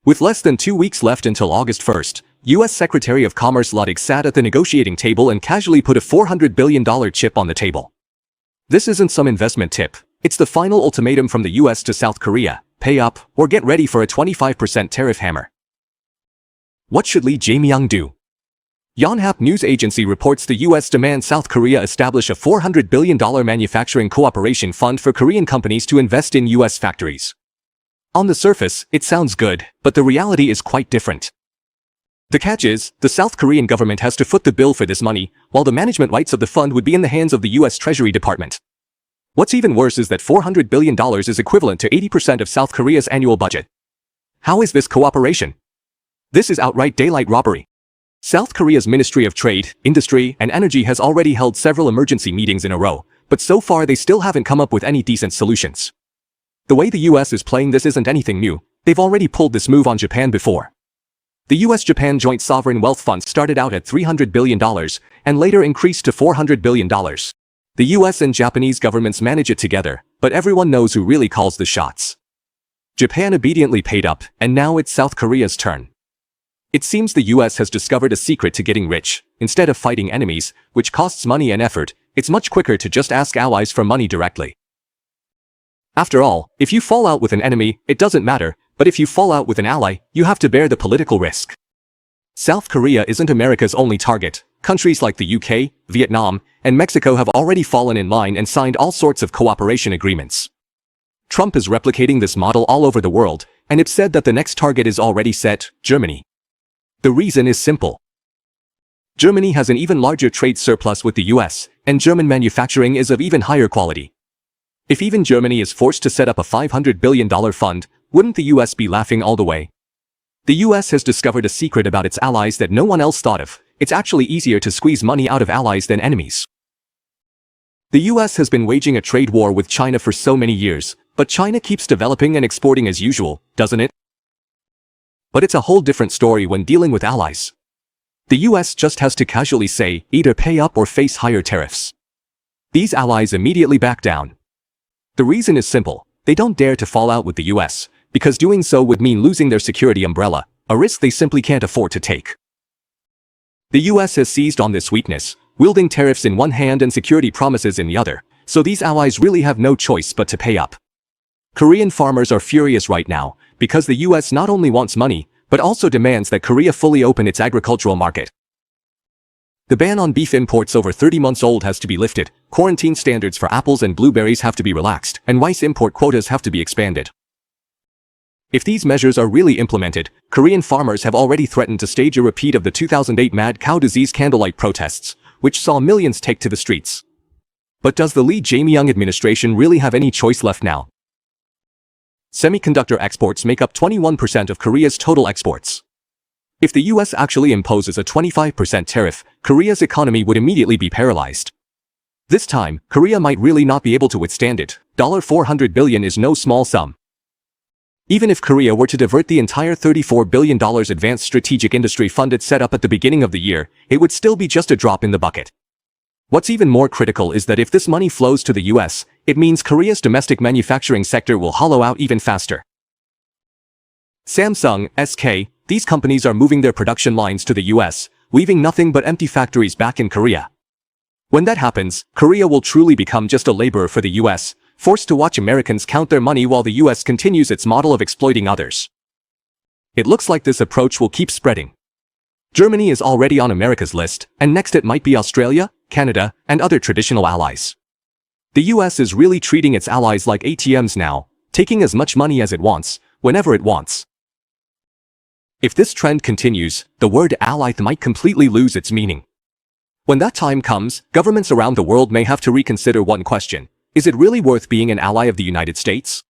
With less than 2 weeks left until August 1st, U.S. Secretary of Commerce Lee Jae-myung sat at the negotiating table and casually put a $400 billion chip on the table. This isn't some investment tip. It's the final ultimatum from the U.S. to South Korea: pay up or get ready for a 25% tariff hammer. What should Lee Jae-myung do? Yonhap news agency reports the U.S. demands South Korea establish a $400 billion manufacturing cooperation fund for Korean companies to invest in U.S. factories. On the surface, it sounds good, but the reality is quite different. The catch is, the South Korean government has to foot the bill for this money, while the management rights of the fund would be in the hands of the U.S. Treasury Department. What's even worse is that $400 billion is equivalent to 80% of South Korea's annual budget. How is this cooperation? This is outright daylight robbery. South Korea's Ministry of Trade, Industry, and Energy has already held several emergency meetings in a row, but so far they still haven't come up with any decent solutions. The way the US is playing this isn't anything new. They've already pulled this move on Japan before. The US-Japan Joint Sovereign Wealth Fund started out at $300 billion and later increased to $400 billion. The US and Japanese governments manage it together, but everyone knows who really calls the shots. Japan obediently paid up, and now it's South Korea's turn. It seems the US has discovered a secret to getting rich. Instead of fighting enemies, which costs money and effort, it's much quicker to just ask allies for money directly. After all, if you fall out with an enemy, it doesn't matter, but if you fall out with an ally, you have to bear the political risk. South Korea isn't America's only target. Countries like the UK, Vietnam, and Mexico have already fallen in line and signed all sorts of cooperation agreements. Trump is replicating this model all over the world, and it's said that the next target is already set: Germany. The reason is simple. Germany has an even larger trade surplus with the US, and German manufacturing is of even higher quality. If even Germany is forced to set up a $500 billion fund, wouldn't the US be laughing all the way? The US has discovered a secret about its allies that no one else thought of. It's actually easier to squeeze money out of allies than enemies. The US has been waging a trade war with China for so many years, but China keeps developing and exporting as usual, doesn't it? But it's a whole different story when dealing with allies. The US just has to casually say, either pay up or face higher tariffs. These allies immediately back down. The reason is simple: they don't dare to fall out with the US, because doing so would mean losing their security umbrella, a risk they simply can't afford to take. The US has seized on this weakness, wielding tariffs in one hand and security promises in the other, so these allies really have no choice but to pay up. Korean farmers are furious right now, because the US not only wants money, but also demands that Korea fully open its agricultural market. The ban on beef imports over 30 months old has to be lifted, quarantine standards for apples and blueberries have to be relaxed, and rice import quotas have to be expanded. If these measures are really implemented, Korean farmers have already threatened to stage a repeat of the 2008 mad cow disease candlelight protests, which saw millions take to the streets. But does the Lee Jae-myung administration really have any choice left now? Semiconductor exports make up 21% of Korea's total exports. If the US actually imposes a 25% tariff, Korea's economy would immediately be paralyzed. This time, Korea might really not be able to withstand it. $400 billion is no small sum. Even if Korea were to divert the entire $34 billion advanced strategic industry fund it set up at the beginning of the year, it would still be just a drop in the bucket. What's even more critical is that if this money flows to the US, it means Korea's domestic manufacturing sector will hollow out even faster. Samsung, SK, these companies are moving their production lines to the US, leaving nothing but empty factories back in Korea. When that happens, Korea will truly become just a laborer for the US, forced to watch Americans count their money while the US continues its model of exploiting others. It looks like this approach will keep spreading. Germany is already on America's list, and next it might be Australia, Canada, and other traditional allies. The US is really treating its allies like ATMs now, taking as much money as it wants, whenever it wants. If this trend continues, the word ally might completely lose its meaning. When that time comes, governments around the world may have to reconsider one question: is it really worth being an ally of the United States?